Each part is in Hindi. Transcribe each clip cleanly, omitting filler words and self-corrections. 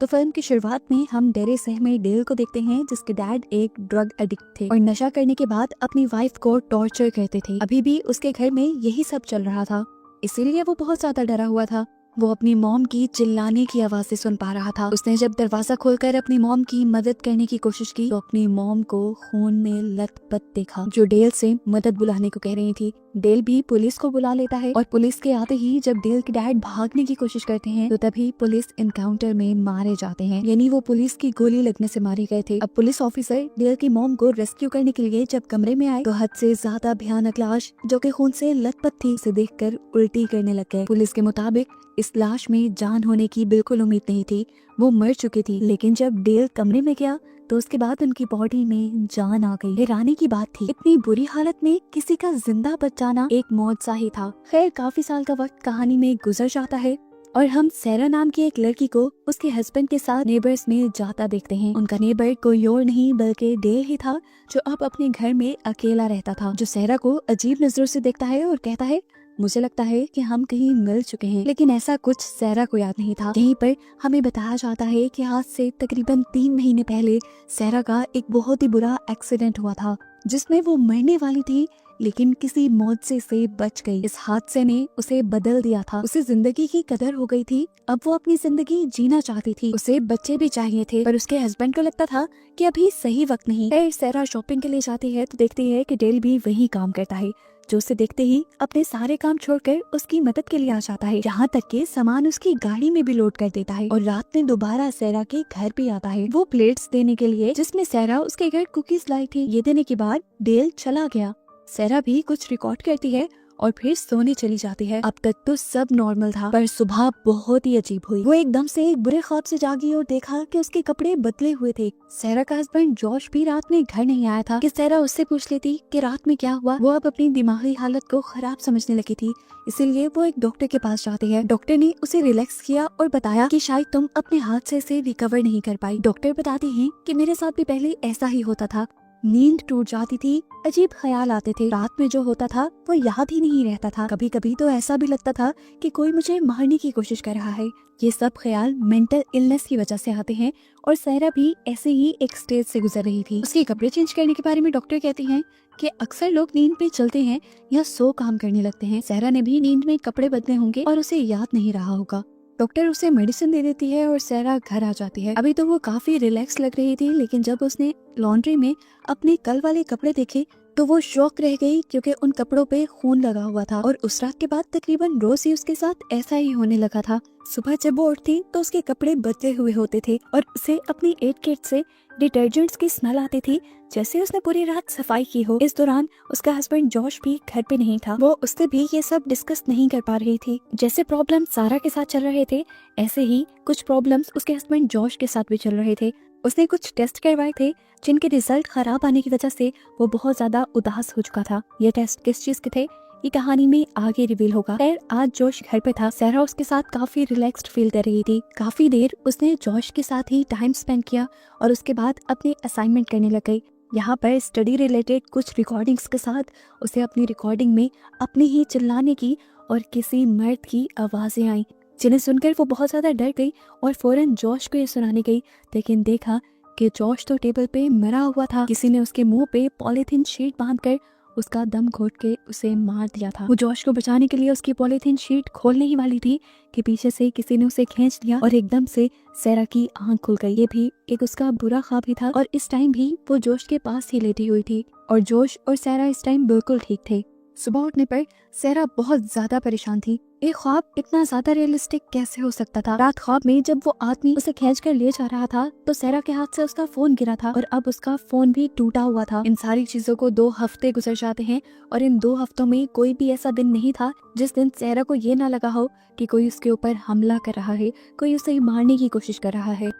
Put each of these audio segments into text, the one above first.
तो फिल्म की शुरुआत में हम डेरे शहर में डेल को देखते हैं जिसके डैड एक ड्रग एडिक्ट थे और नशा करने के बाद अपनी वाइफ को टॉर्चर करते थे। अभी भी उसके घर में यही सब चल रहा था, इसीलिए वो बहुत ज्यादा डरा हुआ था। वो अपनी मॉम की चिल्लाने की आवाज़ें सुन पा रहा था। उसने जब दरवाजा खोलकर अपनी मॉम की मदद करने की कोशिश की तो अपनी मॉम को खून में लथपथ देखा जो डेल से मदद बुलाने को कह रही थी। डेल भी पुलिस को बुला लेता है और पुलिस के आते ही जब डेल के डैड भागने की कोशिश करते हैं तो तभी पुलिस इनकाउंटर में मारे जाते हैं, यानी वो पुलिस की गोली लगने से मारे गए थे। अब पुलिस ऑफिसर डेल की मॉम को रेस्क्यू करने के लिए जब कमरे में आए तो हद से ज्यादा भयानक लाश जो कि खून से लथपथ थी उसे देखकर उल्टी करने लग गए। पुलिस के मुताबिक इस लाश में जान होने की बिल्कुल उम्मीद नहीं थी, वो मर चुकी थी। लेकिन जब डेल कमरे में गया तो उसके बाद उनकी बॉडी में जान आ गई। हैरानी की बात थी, इतनी बुरी हालत में किसी का जिंदा बच जाना एक मौजज़ा ही था। खैर काफी साल का वक्त कहानी में गुजर जाता है और हम सैरा नाम की एक लड़की को उसके हस्बैंड के साथ नेबर्स में जाता देखते हैं। उनका नेबर कोई और नहीं बल्कि डेल ही था जो अब अपने घर में अकेला रहता था, जो सैरा को अजीब नजरों से देखता है और कहता है मुझे लगता है कि हम कहीं मिल चुके हैं। लेकिन ऐसा कुछ सैरा को याद नहीं था। यहीं पर हमें बताया जाता है कि आज से तकरीबन 3 महीने पहले सैरा का एक बहुत ही बुरा एक्सीडेंट हुआ था जिसमें वो मरने वाली थी लेकिन किसी मौत से बच गई। इस हादसे ने उसे बदल दिया था। उसे जिंदगी की कदर हो गई थी, अब वो अपनी जिंदगी जीना चाहती थी। उसे बच्चे भी चाहिए थे पर उसके हस्बैंड को लगता था कि अभी सही वक्त नहीं है। सैरा शॉपिंग के लिए जाती है तो देखती है कि डेल भी वही काम करता है जो उसे देखते ही अपने सारे काम छोड़कर उसकी मदद के लिए आ जाता है। यहाँ तक के सामान उसकी गाड़ी में भी लोड कर देता है और रात में दोबारा सैरा के घर पे आता है वो प्लेट्स देने के लिए जिसमें सैरा उसके घर कुकीज लाई थी। ये देने के बाद डेल चला गया। सैरा भी कुछ रिकॉर्ड करती है और फिर सोने चली जाती है। अब तक तो सब नॉर्मल था पर सुबह बहुत ही अजीब हुई। वो एकदम से एक बुरे ख्वाब से जागी और देखा कि उसके कपड़े बदले हुए थे। सैरा का हस्बैंड जॉश भी रात में घर नहीं आया था कि सैरा उससे पूछ लेती कि रात में क्या हुआ। वो अब अपनी दिमागी हालत को खराब समझने लगी थी, इसीलिए वो एक डॉक्टर के पास जाती है। डॉक्टर ने उसे रिलैक्स किया और बताया कि शायद तुम अपने हादसे से रिकवर नहीं कर पाई। डॉक्टर बताते हैं कि मेरे साथ भी पहले ऐसा ही होता था, नींद टूट जाती थी, अजीब ख्याल आते थे, रात में जो होता था वो याद ही नहीं रहता था। कभी कभी तो ऐसा भी लगता था कि कोई मुझे मारने की कोशिश कर रहा है। ये सब ख्याल मेंटल इलनेस की वजह से आते हैं और सैरा भी ऐसे ही एक स्टेज से गुजर रही थी। उसके कपड़े चेंज करने के बारे में डॉक्टर कहते हैं कि अक्सर लोग नींद पे चलते हैं या सो काम करने लगते हैं। सैरा ने भी नींद में कपड़े बदले होंगे और उसे याद नहीं रहा होगा। डॉक्टर उसे मेडिसिन दे देती है और सैरा घर आ जाती है। अभी तो वो काफी रिलैक्स लग रही थी लेकिन जब उसने लॉन्ड्री में अपने कल वाले कपड़े देखे तो वो शॉक रह गई क्योंकि उन कपड़ों पे खून लगा हुआ था और उस रात के बाद तकरीबन रोज ही उसके साथ ऐसा ही होने लगा था। सुबह जब वो उठती तो उसके कपड़े बदले हुए होते थे और उसे अपनी एट किट से डिटर्जेंट्स की स्मेल आती थी जैसे उसने पूरी रात सफाई की हो। इस दौरान उसका हस्बैंड जॉश भी घर पे नहीं था। वो उससे भी ये सब डिस्कस नहीं कर पा रही थी। जैसे प्रॉब्लम सारा के साथ चल रहे थे ऐसे ही कुछ प्रॉब्लम्स उसके हस्बैंड जॉश के साथ भी चल रहे थे। उसने कुछ टेस्ट करवाए थे जिनके रिजल्ट खराब आने की वजह से वो बहुत ज्यादा उदास हो चुका था। ये टेस्ट किस चीज के थे ये कहानी में आगे रिवील होगा। खैर आज जोश घर पे था। सैरा उसके साथ काफी रिलैक्स्ड फील कर रही थी। काफी देर उसने जोश के साथ ही टाइम स्पेंड किया और उसके बाद अपने असाइनमेंट करने लग गई। यहाँ पर स्टडी रिलेटेड कुछ रिकॉर्डिंग्स के साथ उसे अपनी रिकॉर्डिंग में अपने ही चिल्लाने की और किसी मर्द की आवाजें आई जिन्हें सुनकर वो बहुत ज्यादा डर गई और फौरन जोश को ये सुनाने गई। लेकिन देखा कि जोश तो टेबल पे मरा हुआ था। किसी ने उसके मुंह पे पॉलीथीन शीट बांधकर उसका दम घोट के उसे मार दिया था। वो जोश को बचाने के लिए उसकी पॉलीथीन शीट खोलने ही वाली थी कि पीछे से किसी ने उसे खींच लिया और एकदम से सैरा की आंख खुल गई। ये भी एक उसका बुरा ख्वाब ही था और इस टाइम भी वो जोश के पास ही लेटी हुई थी और जोश और सैरा इस टाइम बिल्कुल ठीक थे। सुबह उठने पर सैरा बहुत ज्यादा परेशान थी। एक ख्वाब इतना ज्यादा रियलिस्टिक कैसे हो सकता था। रात ख्वाब में जब वो आदमी उसे खींच कर ले जा रहा था तो सैरा के हाथ से उसका फोन गिरा था और अब उसका फोन भी टूटा हुआ था। इन सारी चीजों को 2 हफ्ते गुजर जाते हैं और इन 2 हफ्तों में कोई भी ऐसा दिन नहीं था जिस दिन सैरा को ये ना लगा हो कि कोई उसके ऊपर हमला कर रहा है, कोई उसे मारने की कोशिश कर रहा है।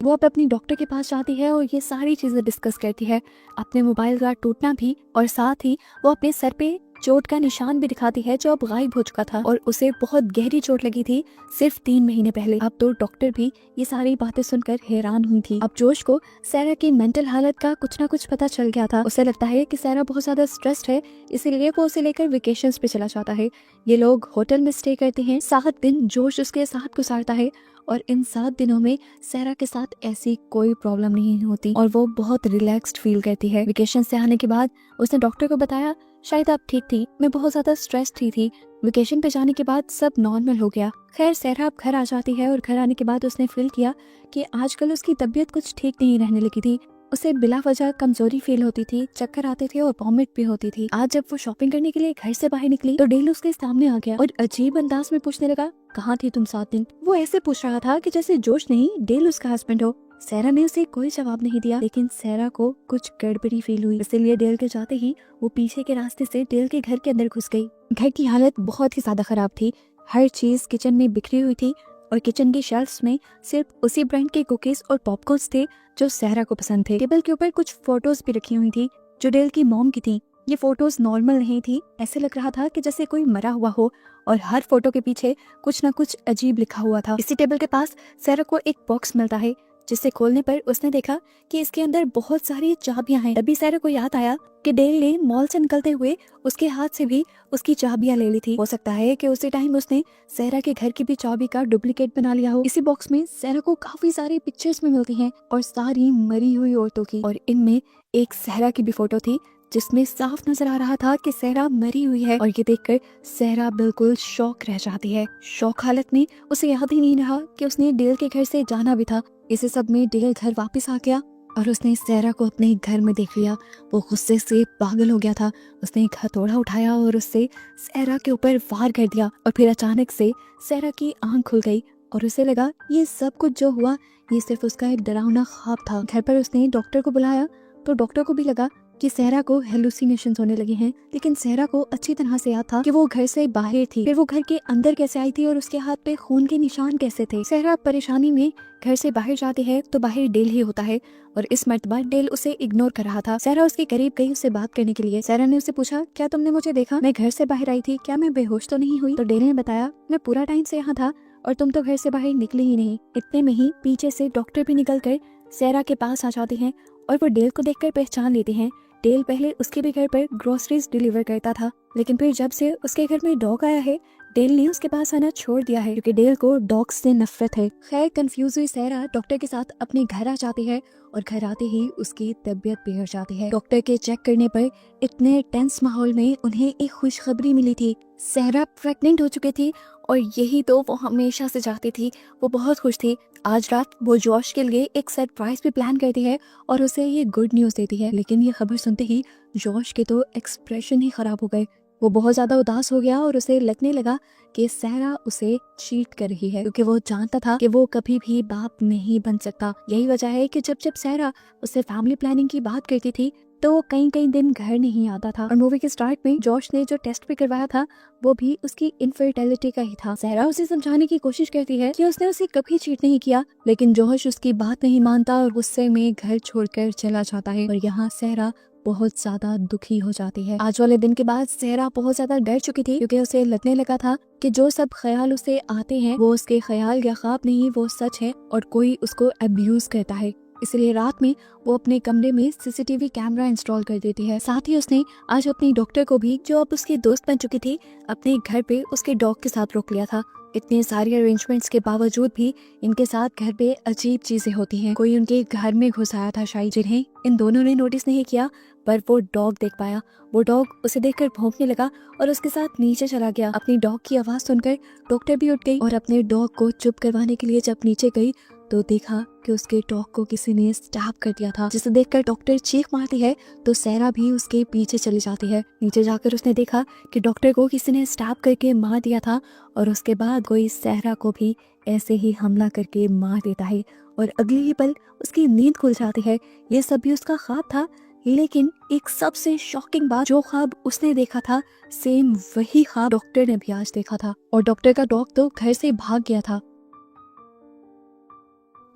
वो अब अपनी डॉक्टर के पास जाती है और ये सारी चीजें डिस्कस करती है, अपने मोबाइल का टूटना भी और साथ ही वो अपने सर पे चोट का निशान भी दिखाती है जो अब गायब हो चुका था और उसे बहुत गहरी चोट लगी थी सिर्फ 3 महीने पहले। अब तो डॉक्टर भी ये सारी बातें सुनकर हैरान हुई थी। अब जोश को सैरा की मेंटल हालत का कुछ ना कुछ पता चल गया था। उसे लगता है कि सैरा बहुत ज्यादा स्ट्रेस्ड है, इसीलिए वो उसे लेकर वेकेशंस पे चला जाता है। ये लोग होटल में स्टे करते हैं। 7 दिन जोश उसके साथ गुजारता है और इन 7 दिनों में सैरा के साथ ऐसी कोई प्रॉब्लम नहीं होती और वो बहुत रिलैक्स्ड फील करती है। वेकेशन से आने के बाद उसने डॉक्टर को बताया शायद आप ठीक थी, मैं बहुत ज्यादा स्ट्रेस थी। वेकेशन पे जाने के बाद सब नॉर्मल हो गया। खैर सैरा अब घर आ जाती है और घर आने के बाद उसने फील किया कि आजकल उसकी तबीयत कुछ ठीक नहीं रहने लगी थी। उसे बिला वजह कमजोरी फील होती थी, चक्कर आते थे और वॉमिट भी होती थी। आज जब वो शॉपिंग करने के लिए घर से बाहर निकली तो डेल उसके सामने आ गया और अजीब अंदाज में पूछने लगा, कहाँ थी तुम 7 दिन? वो ऐसे पूछ रहा था कि जैसे जोश नहीं डेल उसका हस्बैंड हो। सैरा ने उसे कोई जवाब नहीं दिया, लेकिन सैरा को कुछ गड़बड़ी फील हुई। इसलिए डेल के जाते ही वो पीछे के रास्ते से डेल के घर के अंदर घुस गई। घर की हालत बहुत ही ज्यादा खराब थी। हर चीज किचन में बिखरी हुई थी और किचन की शेल्फ्स में सिर्फ उसी ब्रांड के कुकीज और पॉपकॉर्न्स थे जो सैरा को पसंद थे। टेबल के ऊपर कुछ फोटोज भी रखी हुई थी जो डेल की मॉम की थी। ये फोटोज नॉर्मल नहीं थी, ऐसे लग रहा था कि जैसे कोई मरा हुआ हो और हर फोटो के पीछे कुछ न कुछ अजीब लिखा हुआ था। इसी टेबल के पास सैरा को एक बॉक्स मिलता है जिसे खोलने पर उसने देखा कि इसके अंदर बहुत सारी चाबियां हैं। तभी सैरा को याद आया कि डेल ने मॉल से निकलते हुए उसके हाथ से भी उसकी चाबियां ले ली थी। हो सकता है कि उसी टाइम उसने सैरा के घर की भी चाबी का डुप्लीकेट बना लिया हो। इसी बॉक्स में सैरा को काफी सारी पिक्चर्स में मिलती हैं और सारी मरी हुई औरतों की, और इनमें एक सैरा की भी फोटो थी जिसमें साफ नजर आ रहा था कि सैरा मरी हुई है। और ये देखकर सैरा बिल्कुल शॉक रह जाती है। शॉक हालत में उसे याद ही नहीं रहा कि उसने डेल के घर से जाना भी था। इसी सब में डेल घर वापस आ गया और उसने सैरा को अपने घर में देख लिया। वो गुस्से से पागल हो गया था। उसने एक हथौड़ा उठाया और उससे सैरा के ऊपर वार कर दिया और फिर अचानक से सैरा की आंख खुल गई और उसे लगा ये सब कुछ जो हुआ ये सिर्फ उसका एक डरावना ख्वाब था। घर पर उसने डॉक्टर को बुलाया तो डॉक्टर को भी लगा कि सैरा को हेलुसिनेशंस होने लगे हैं, लेकिन सैरा को अच्छी तरह से याद था कि वो घर से बाहर थी। फिर वो घर के अंदर कैसे आई थी और उसके हाथ पे खून के निशान कैसे थे। सैरा परेशानी में घर से बाहर जाती है तो बाहर डेल ही होता है और इस मर्तबा डेल उसे इग्नोर कर रहा था। सैरा उसके करीब गई उससे बात करने के लिए। सैरा ने उसे पूछा, क्या तुमने मुझे देखा? मैं घर से बाहर आई थी, क्या मैं बेहोश तो नहीं हुई? तो डेल ने बताया, मैं पूरा टाइम से यहाँ था और तुम तो घर से बाहर निकले ही नहीं। इतने में ही पीछे से डॉक्टर भी निकल कर सैरा के पास आ जाते हैं और वो डेल को देखकर पहचान लेते हैं। डेल पहले उसके भी घर पर ग्रोसरीज डिलीवर करता था, लेकिन फिर जब से उसके घर में डॉग आया है डेल ने उसके पास आना छोड़ दिया है क्योंकि डेल को डॉग्स से नफरत है। खैर कंफ्यूज हुई सैरा डॉक्टर के साथ अपने घर आ जाती है और घर आते ही उसकी तबीयत बिगड़ जाती है। डॉक्टर के चेक करने पर इतने टेंस माहौल में उन्हें एक खुशखबरी मिली थी। सैरा प्रेग्नेंट हो चुकी थी और यही तो वो हमेशा से चाहती थी। वो बहुत खुश थी। आज रात वो जॉश के लिए एक सरप्राइज भी प्लान करती है और उसे ये गुड न्यूज देती है, लेकिन ये खबर सुनते ही जॉश के तो एक्सप्रेशन ही खराब हो गए। वो बहुत ज्यादा उदास हो गया और उसे लगने लगा कि सैरा उसे चीट कर रही है क्योंकि वो जानता था कि वो कभी भी बाप नहीं बन सकता। यही वजह है कि जब जब सैरा उससे फैमिली प्लानिंग की बात करती थी तो वो कई दिन घर नहीं आता था। और मूवी के स्टार्ट में जॉश ने जो टेस्ट भी करवाया था वो भी उसकी इनफर्टिलिटी का ही था। सैरा उसे समझाने की कोशिश करती है कि उसने उसे कभी चीट नहीं किया, लेकिन जॉश उसकी बात नहीं मानता और गुस्से में घर छोड़कर चला जाता है और यहाँ सैरा बहुत ज्यादा दुखी हो जाती है। आज वाले दिन के बाद सैरा बहुत ज्यादा डर चुकी थी क्योंकि उसे लगने लगा था कि जो सब ख्याल उसे आते हैं वो उसके ख्याल या ख्वाब नहीं, वो सच है और कोई उसको अब्यूज करता है। इसलिए रात में वो अपने कमरे में सीसीटीवी कैमरा इंस्टॉल कर देती है। साथ ही उसने आज अपनी डॉक्टर को भी, जो अब उसकी दोस्त बन चुकी थी, अपने घर पे उसके डॉग के साथ रोक लिया था। इतने सारे अरेंजमेंट्स के बावजूद भी इनके साथ घर पे अजीब चीजें होती हैं। कोई उनके घर में घुस आया था शायद, जिन्हें इन दोनों ने नोटिस नहीं किया, पर वो डॉग देख पाया। वो डॉग उसे देखकर भौंकने लगा और उसके साथ नीचे चला गया। अपनी डॉग की आवाज सुनकर डॉक्टर भी उठ गई और अपने डॉग को चुप करवाने के लिए जब नीचे गई तो देखा कि उसके डॉग को किसी ने स्टैब कर दिया था। जिसे देखकर डॉक्टर चीख मारती है तो सैरा भी उसके पीछे चली जाती है। नीचे जाकर उसने देखा कि डॉक्टर को किसी ने स्टैब करके मार दिया था और उसके बाद कोई सैरा को भी ऐसे ही हमला करके मार देता है और अगले ही पल उसकी नींद खुल जाती है। ये सब भी उसका ख्वाब था, लेकिन एक सबसे शॉकिंग बात, जो ख्वाब उसने देखा था सेम वही ख्वाब डॉक्टर ने भी आज देखा था और डॉक्टर का डॉग तो घर से भाग गया था।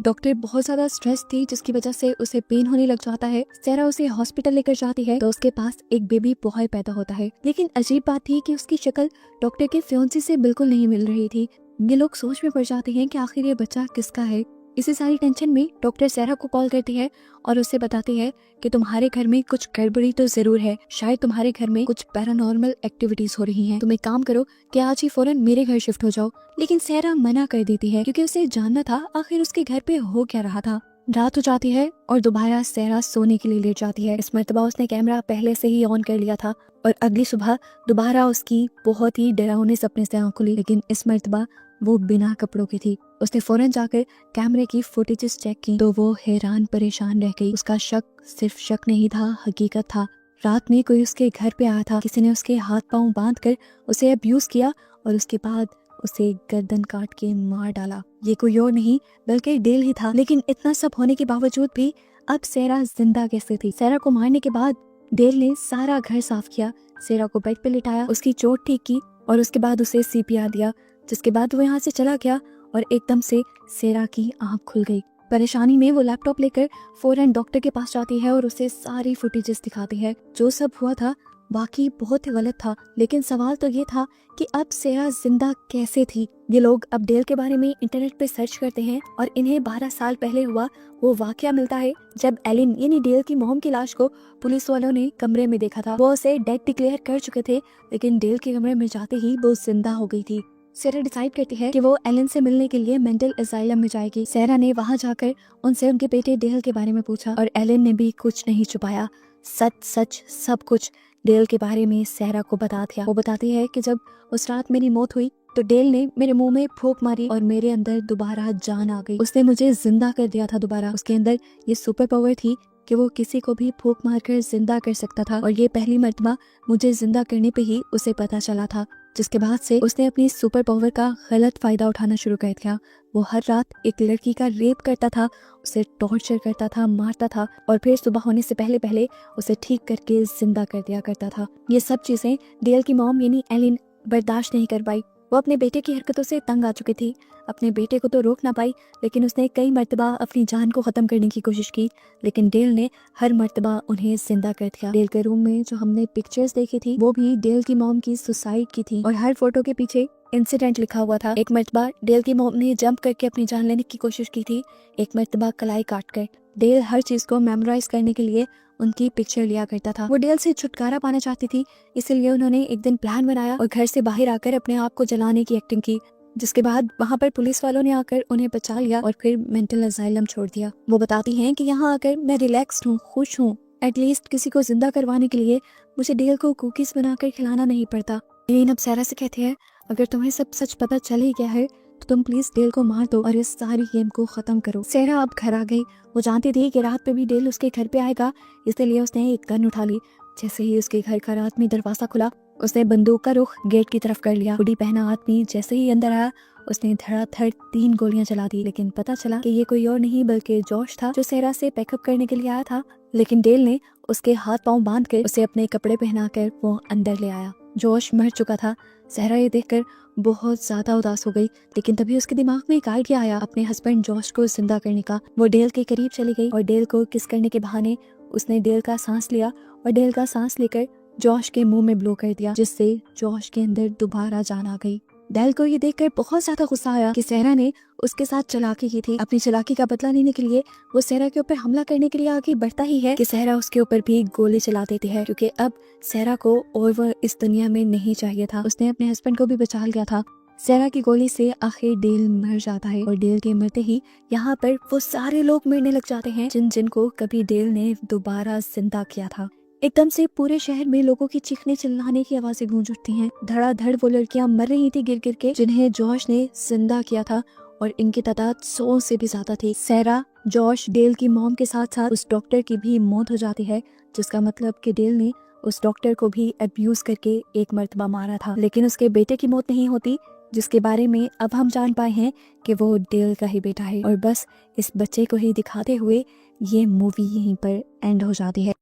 डॉक्टर बहुत ज्यादा स्ट्रेस थी जिसकी वजह से उसे पेन होने लग जाता है। सारा उसे हॉस्पिटल लेकर जाती है तो उसके पास एक बेबी बॉय पैदा होता है। लेकिन अजीब बात थी कि उसकी शक्ल डॉक्टर के फियांसे से बिल्कुल नहीं मिल रही थी। ये लोग सोच में पड़ जाते हैं कि आखिर ये बच्चा किसका है। इसी सारी टेंशन में डॉक्टर सारा को कॉल करती है और उससे बताती है कि तुम्हारे घर में कुछ गड़बड़ी तो जरूर है, शायद तुम्हारे घर में कुछ पैरानॉर्मल एक्टिविटीज हो रही हैं। तुम एक काम करो कि आज ही फौरन मेरे घर शिफ्ट हो जाओ। लेकिन सारा मना कर देती है क्योंकि उसे जानना था आखिर उसके घर पे हो क्या रहा था। रात हो जाती है और दोबारा सारा सोने के लिए लेट जाती है। इस मर्तबा उसने कैमरा पहले से ही ऑन कर लिया था और अगली सुबह दोबारा उसकी बहुत ही डरावने सपने से आँख खुली। लेकिन इस मर्तबा वो बिना कपड़ों की थी। उसने फौरन जाकर कैमरे की फुटेजेस चेक की तो वो हैरान परेशान रह गई। उसका शक सिर्फ शक नहीं था, हकीकत था। रात में कोई उसके घर पे आया था। किसी ने उसके हाथ पांव बांध कर उसे अब्यूज किया और उसके बाद उसे गर्दन काट के मार डाला। ये कोई और नहीं बल्कि डेल ही था। लेकिन इतना सब होने के बावजूद भी अब सारा जिंदा कैसे थी? सारा को मारने के बाद डेल ने सारा घर साफ किया, सारा को बेड पे लिटाया, उसकी चोट ठीक की और उसके बाद उसे सीपीआर दिया। जिसके बाद वो यहाँ से चला गया और एकदम से सारा की आंख खुल गई। परेशानी में वो लैपटॉप लेकर फौरन डॉक्टर के पास जाती है और उसे सारी फुटेजेस दिखाती है। जो सब हुआ था बाकी बहुत ही गलत था, लेकिन सवाल तो ये था कि अब सारा जिंदा कैसे थी। ये लोग अब डेल के बारे में इंटरनेट पे सर्च करते हैं और इन्हें 12 साल पहले हुआ वो वाकया मिलता है जब एलिन यानी डेल की मॉम की लाश को पुलिस वालों ने कमरे में देखा था। वो उसे डेड डिक्लेयर कर चुके थे, लेकिन डेल के कमरे में जाते ही वो जिंदा हो गई थी। सारा डिसाइड करती है कि वो एलन से मिलने के लिए मेंटल असाइलम में जाएगी। सारा ने वहां जाकर उनसे उनके बेटे डेल के बारे में पूछा और एलन ने भी कुछ नहीं छुपाया, सच सच सब कुछ डेल के बारे में सारा को बता दिया। वो बताती है कि जब उस रात मेरी मौत हुई तो डेल ने मेरे मुंह में फूंक मारी और मेरे अंदर दोबारा जान आ गई। उसने मुझे जिंदा कर दिया था दोबारा। उसके अंदर ये सुपर पावर थी कि वो किसी को भी फूंक मारकर जिंदा कर सकता था और ये पहली मर्तबा मुझे जिंदा करने पे ही उसे पता चला था। जिसके बाद से उसने अपनी सुपर पावर का गलत फायदा उठाना शुरू कर दिया। वो हर रात एक लड़की का रेप करता था, उसे टॉर्चर करता था, मारता था और फिर सुबह होने से पहले पहले उसे ठीक करके जिंदा कर दिया करता था। ये सब चीजें डेल की मॉम यानी एलिन बर्दाश्त नहीं कर पाई। वो अपने बेटे की हरकतों से तंग आ चुकी थी। अपने बेटे को तो रोक ना पाई, लेकिन उसने कई मर्तबा अपनी जान को खत्म करने की कोशिश की, लेकिन डेल ने हर मर्तबा उन्हें जिंदा कर दिया। डेल के रूम में जो हमने पिक्चर्स देखी थी वो भी डेल की मॉम की सुसाइड की थी और हर फोटो के पीछे इंसिडेंट लिखा हुआ था। एक मर्तबा डेल की मॉम ने जंप करके अपनी जान लेने की कोशिश की थी, एक मर्तबा कलाई काट कर। डेल हर चीज को मेमोराइज करने के लिए उनकी पिक्चर लिया करता था। वो डेल से छुटकारा पाना चाहती थी, इसलिए उन्होंने एक दिन प्लान बनाया और घर से बाहर आकर अपने आप को जलाने की एक्टिंग की। जिसके बाद वहाँ पर पुलिस वालों ने आकर उन्हें बचा लिया और फिर मेंटल असाइलम छोड़ दिया। वो बताती हैं कि यहाँ आकर मैं रिलैक्स्ड हूँ, खुश हूँ। एटलीस्ट किसी को जिंदा करवाने के लिए मुझे डेल को कुकीज बनाकर खिलाना नहीं पड़ता। लेकिन अब सारा से कहते हैं अगर तुम्हें सब सच पता चल ही गया है तो तुम प्लीज डेल को मार दो और इस सारी गेम को खत्म करो। सारा अब घर आ गई। वो जानती थी कि रात पे भी डेल उसके घर पे आएगा, इसलिए उसने एक गन उठा ली। जैसे ही उसके घर का रात में दरवाजा खुला उसने बंदूक का रुख गेट की तरफ कर लिया। हुडी पहना आदमी जैसे ही अंदर आया उसने धड़ाधड़ 3 गोलियां चला दी। लेकिन पता चला कि ये कोई और नहीं बल्कि जॉश था जो सारा से पैकअप करने के लिए आया था। लेकिन डेल ने उसके हाथ पांव बांध कर उसे अपने कपड़े पहनाकर वो अंदर ले आया। जॉश मर चुका था। सारा ये देखकर बहुत ज्यादा उदास हो गई, लेकिन तभी उसके दिमाग में एक आइडिया आया अपने हस्बैंड जॉश को जिंदा करने का। वो डेल के करीब चली गई और डेल को किस करने के बहाने उसने डेल का सांस लिया और डेल का सांस लेकर जॉश के मुंह में ब्लो कर दिया, जिससे जॉश के अंदर दोबारा जान आ गई। डेल को ये देखकर बहुत ज्यादा गुस्सा आया कि सारा ने उसके साथ चालाकी की थी। अपनी चालाकी का बदला लेने के लिए वो सारा के ऊपर हमला करने के लिए आगे बढ़ता ही है कि सारा उसके ऊपर भी गोली चला देती है, क्योंकि अब सारा को और वो इस दुनिया में नहीं चाहिए था। उसने अपने हस्बैंड को भी बचा लिया था। सारा की गोली से आखिर डेल मर जाता है और डेल के मरते ही यहाँ पर वो सारे लोग मरने लग जाते हैं जिनको कभी डेल ने दोबारा जिंदा किया था। एकदम से पूरे शहर में लोगों की चीखने चिल्लाने की आवाजें गूंज उठती हैं। धड़ाधड़ वो लड़कियां मर रही थी गिर गिर के जिन्हें जॉश ने जिंदा किया था और इनकी तादाद 100 से भी ज्यादा थी। सारा, जॉश, डेल की मॉम के साथ साथ उस डॉक्टर की भी मौत हो जाती है, जिसका मतलब कि डेल ने उस डॉक्टर को भी अब्यूज करके एक मर्तबा मारा था। लेकिन उसके बेटे की मौत नहीं होती, जिसके बारे में अब हम जान पाए हैं कि वो डेल का ही बेटा है। और बस इस बच्चे को ही दिखाते हुए ये मूवी यहीं पर एंड हो जाती है।